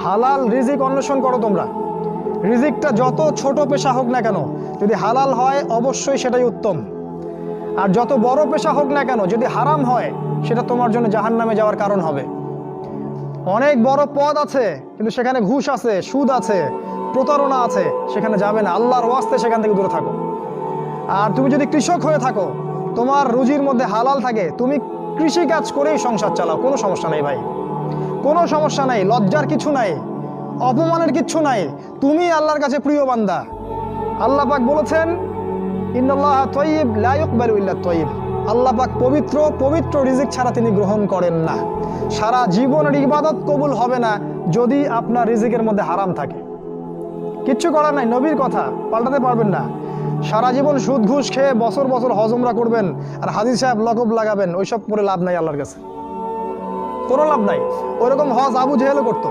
হালাল রিজিক অন্বেষণ করো তোমরা। রিজিকটা যত ছোট পেশা হোক না কেন, যদি হালাল হয় অবশ্যই সেটাই উত্তম। আর যত বড় পেশা হোক না কেন, যদি হারাম হয় সেটা তোমার জন্য জাহান্নামে যাওয়ার কারণ হবে। অনেক বড় পদ আছে কিন্তু সেখানে ঘুষ আছে, সুদ আছে, প্রতারণা আছে, সেখানে যাবে না। আল্লাহর ওয়াস্তে সেখান থেকে দূরে থাকো। আর তুমি যদি কৃষক হয়ে থাকো, তোমার রুজির মধ্যে হালাল থাকে, তুমি কৃষি কাজ করেই সংসার চালাও, কোনো সমস্যা নেই ভাই, কোনো সমস্যা নাই। লজ্জার কিছু নাই, অপমানের কিচ্ছু নাই। তুমি আল্লাহর কাছে প্রিয় বান্দা। আল্লাহ পাক বলেছেন, ইন্নাল্লাহা তাইয়্যিব লা ইকবালু ইল্লা তাইয়্যিব। আল্লাহ পাক পবিত্র, পবিত্র রিজিক ছাড়া তিনি গ্রহণ করেন না। সারা জীবনের ইবাদত কবুল হবে না যদি আপনার রিজিকের মধ্যে হারাম থাকে। কিচ্ছু করার নাই, নবীর কথা পাল্টাতে পারবেন না। সারা জীবন সুদ ঘুষ খেয়ে বছর বছর হজ উমরা করবেন আর হাদিস সাহেব লকব লাগাবেন, ওইসব করে লাভ নাই আল্লাহর কাছে, কোনো লাভ নাই। ওইরকম হজ আবু জেহেলও করতো।